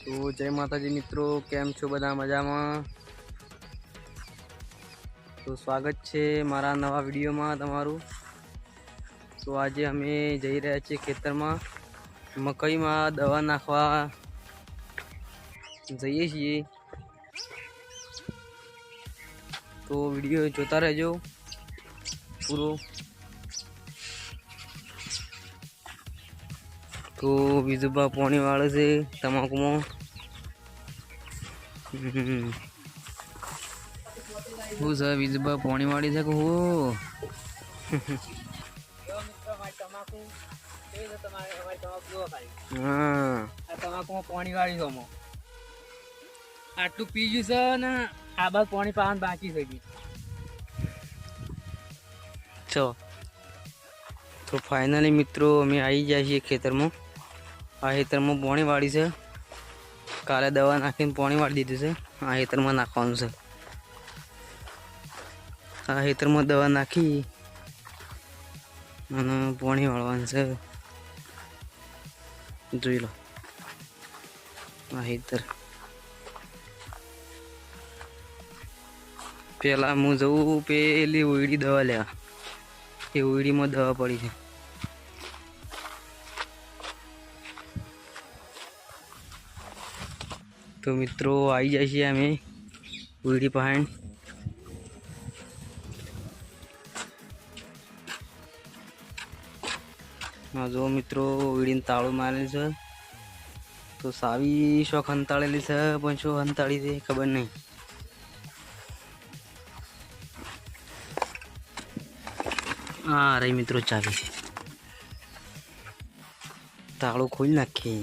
तो जय माताजी मित्रों, केम छो बधा मजामां। तो स्वागत है मारा नवा विडियो में तमारू। तो आज अमे जई रह्या छीए खेतर में मकई में दवा नाखवा जईए छीए। तो विडियो जोता रहेजो पूरो। तो विजुबा पानी वाले से तमाकू में हो सर विजुबा पानी वाली से हो। हाँ तमाकू पानी वाली हो आटलू पीजू से ना आ बार पानी पावन बाकी है। चलो तो फाइनली मित्रों अमे आई जाए खेतर में। आ खेतर में पानी वाली से काले दवा नाखी पानी वाली दीधुं से। आ खेतर में नाखवानुं छे। आ खेतर में दवा नाखी अने पानी वाळवानुं छे। जोई लो आ खेतर पेला हूँ जऊँ पेली ओयडी दवा लेवा। ए ओयडी में दवा पड़ी है। तो मित्रों आई जाए अमे ओयडी पहाड़। हाँ जो मित्रों ओयडी ताळू मारेल छे। तो सावी शोक हंताड़ेली छे पण शो हंताड़ी छे खबर नहीं। आ रही मित्रों चाबी। ताळू खोल नाखी।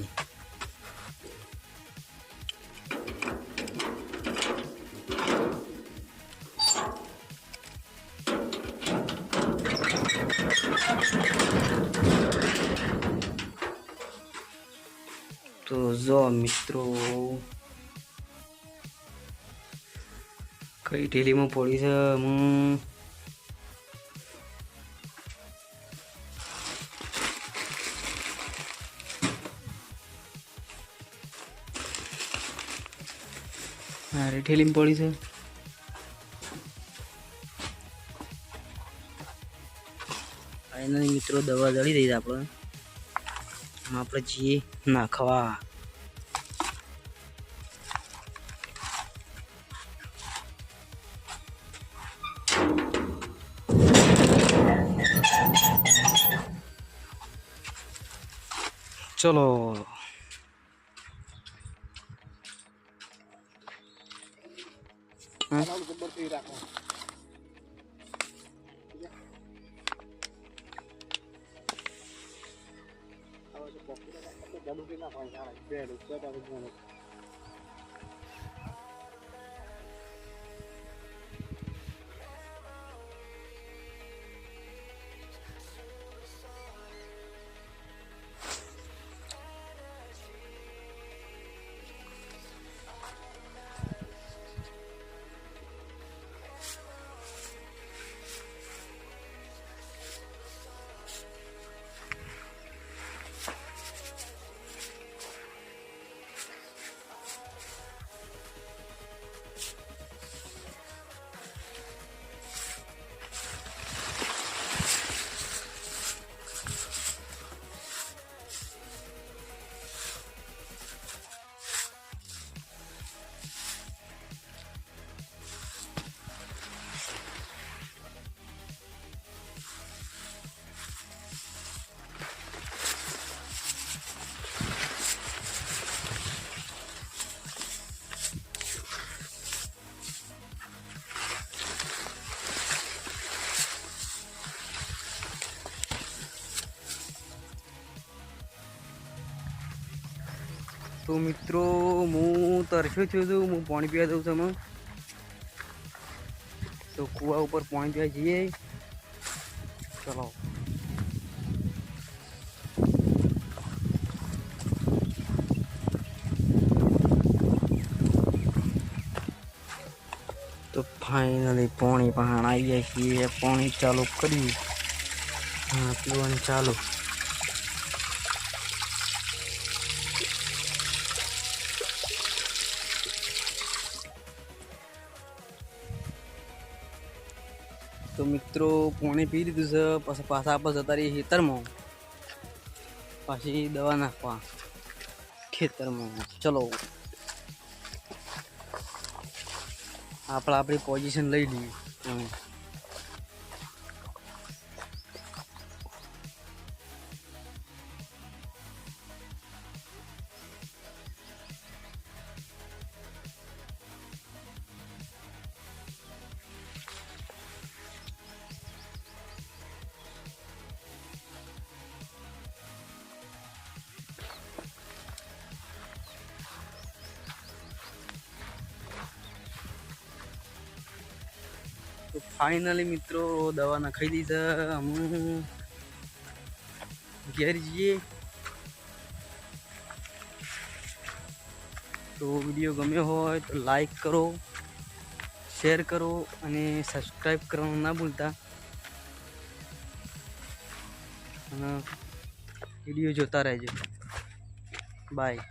तो जो मित्रों कई ढेली में पड़ी है। हूँ अरे ढेली में पड़ी है। फाइनली मित्रों दवा जड़ी दई आपणे आपणे जीए नाखवा। चलो तो मित्रों हूँ तरस्यो थयो छुं। हूँ पानी पीवा जाऊँ छुं। तो कुआ ऊपर पानी पीवा जीए। चलो तो फाइनली पानी पहाड़ आई जाए। पानी चालू करी। हाँ पीवा चालू। તો મિત્રો પાણી પી લીધું છે, પછી પાછા આપણે જતા રહીએ ખેતરમાં, પાછી દવા નાખવા ખેતરમાં. ચલો આપણે આપણી પોઝિશન લઈ લઈએ. તો ફાઇનલી મિત્રો દવા નખાઈ દીધી, હું ઘેર જઈએ. તો વિડીયો ગમ્યો હોય તો લાઈક કરો, શેર કરો અને સબસ્ક્રાઈબ કરવાનું ના ભૂલતા. અને વિડીયો જોતા રહેજો. બાય.